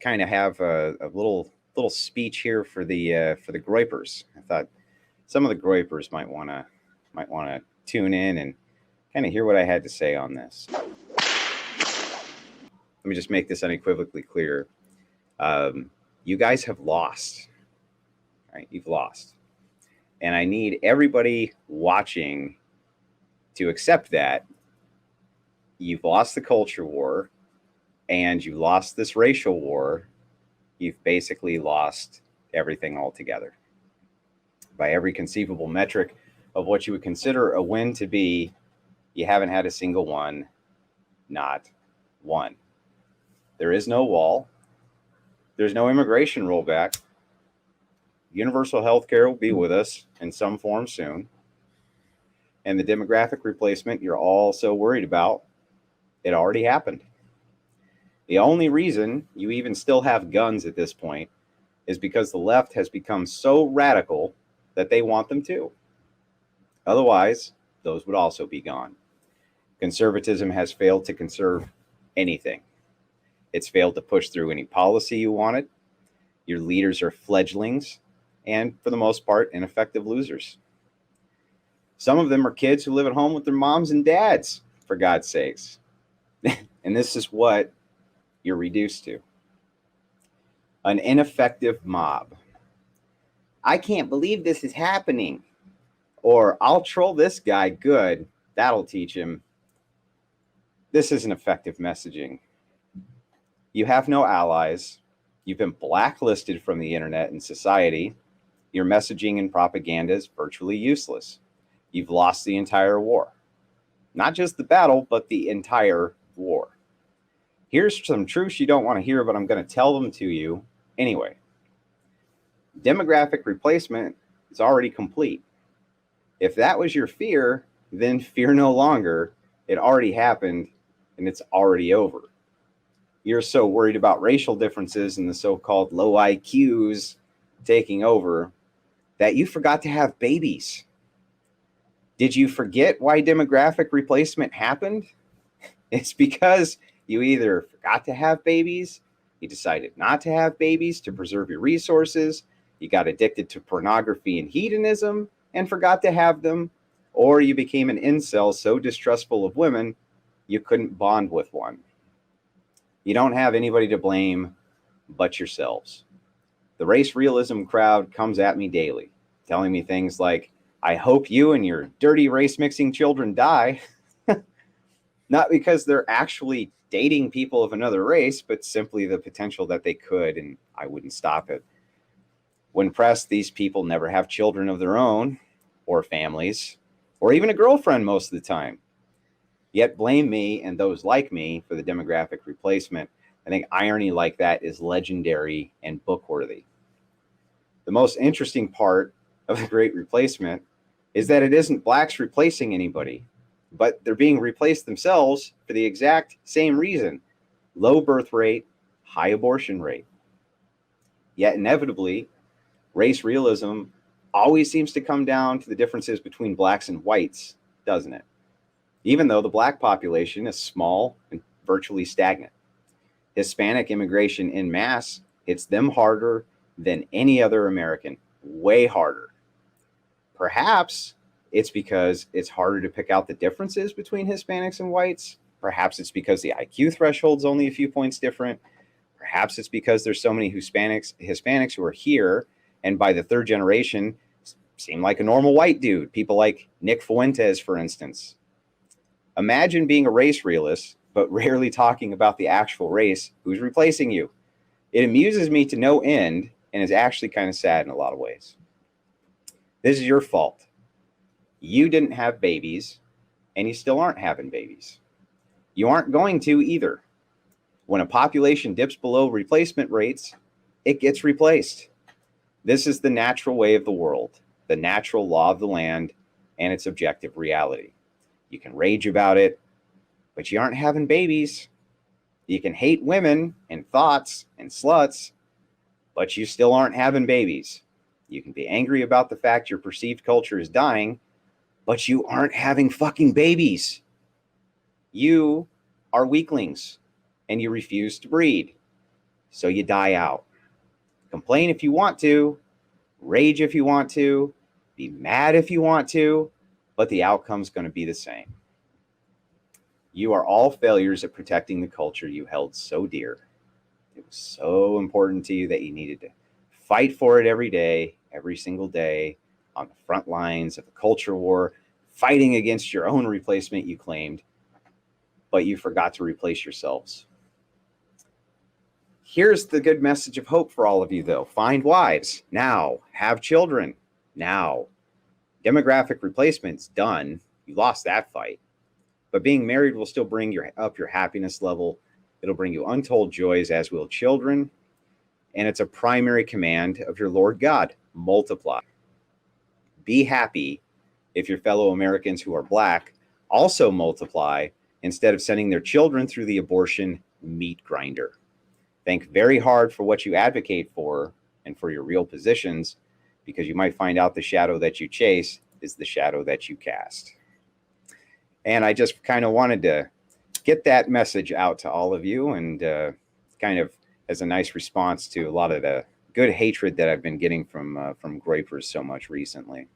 kind of have a little speech here for the Groypers. I thought some of the Groypers might want to tune in and kind of hear what I had to say on this. Let me just make this unequivocally clear. You guys have lost, right? You've lost, and I need everybody watching to accept that you've lost the culture war and you lost this racial war. You've basically lost everything altogether. By every conceivable metric of what you would consider a win to be, you haven't had a single one, not one. There is no wall. There's no immigration rollback. Universal health care will be with us in some form soon. And the demographic replacement you're all so worried about, it already happened. The only reason you even still have guns at this point is because the left has become so radical that they want them to. Otherwise, those would also be gone. Conservatism has failed to conserve anything. It's failed to push through any policy you wanted. Your leaders are fledglings and, for the most part, ineffective losers. Some of them are kids who live at home with their moms and dads, for God's sakes. And this is what you're reduced to. An ineffective mob. I can't believe this is happening. Or I'll troll this guy good. That'll teach him. This isn't effective messaging. You have no allies. You've been blacklisted from the internet and society. Your messaging and propaganda is virtually useless. You've lost the entire war. Not just the battle, but the entire war. Here's some truths you don't want to hear, but I'm going to tell them to you anyway. Demographic replacement is already complete. If that was your fear, then fear no longer. It already happened and it's already over. You're so worried about racial differences and the so-called low IQs taking over that you forgot to have babies. Did you forget why demographic replacement happened? It's because you either forgot to have babies, you decided not to have babies to preserve your resources, you got addicted to pornography and hedonism and forgot to have them, or you became an incel so distrustful of women you couldn't bond with one. You don't have anybody to blame but yourselves. The race realism crowd comes at me daily, telling me things like, I hope you and your dirty race mixing children die. Not because they're actually dating people of another race, but simply the potential that they could, and I wouldn't stop it. When pressed, these people never have children of their own, or families, or even a girlfriend most of the time. Yet blame me and those like me for the demographic replacement. I think irony like that is legendary and book-worthy. The most interesting part of the Great Replacement is that it isn't blacks replacing anybody, but they're being replaced themselves for the exact same reason: low birth rate, high abortion rate. Yet inevitably, race realism always seems to come down to the differences between blacks and whites, doesn't it? Even though the black population is small and virtually stagnant. Hispanic immigration en masse hits them harder than any other American, way harder. Perhaps it's because it's harder to pick out the differences between Hispanics and whites. Perhaps it's because the IQ threshold's only a few points different. Perhaps it's because there's so many Hispanics who are here, and by the third generation, seem like a normal white dude. People like Nick Fuentes, for instance. Imagine being a race realist, but rarely talking about the actual race who's replacing you. It amuses me to no end and is actually kind of sad in a lot of ways. This is your fault. You didn't have babies, and you still aren't having babies. You aren't going to either. When a population dips below replacement rates, it gets replaced. This is the natural way of the world, the natural law of the land, and its objective reality. You can rage about it, but you aren't having babies. You can hate women and thoughts and sluts, but you still aren't having babies. You can be angry about the fact your perceived culture is dying, but you aren't having fucking babies. You are weaklings, and you refuse to breed. So you die out. Complain if you want to, rage if you want to, be mad if you want to, but the outcome's going to be the same. You are all failures at protecting the culture you held so dear. It was so important to you that you needed to fight for it every day, every single day, on the front lines of the culture war, fighting against your own replacement you claimed, but you forgot to replace yourselves. Here's the good message of hope for all of you, though. Find wives now. Have children now. Demographic replacement's done. You lost that fight. But being married will still bring up your happiness level. It'll bring you untold joys, as will children. And it's a primary command of your Lord God. Multiply. Be happy if your fellow Americans who are Black also multiply instead of sending their children through the abortion meat grinder. Think very hard for what you advocate for and for your real positions, because you might find out the shadow that you chase is the shadow that you cast. And I just kind of wanted to get that message out to all of you, and kind of as a nice response to a lot of the good hatred that I've been getting from Groypers so much recently.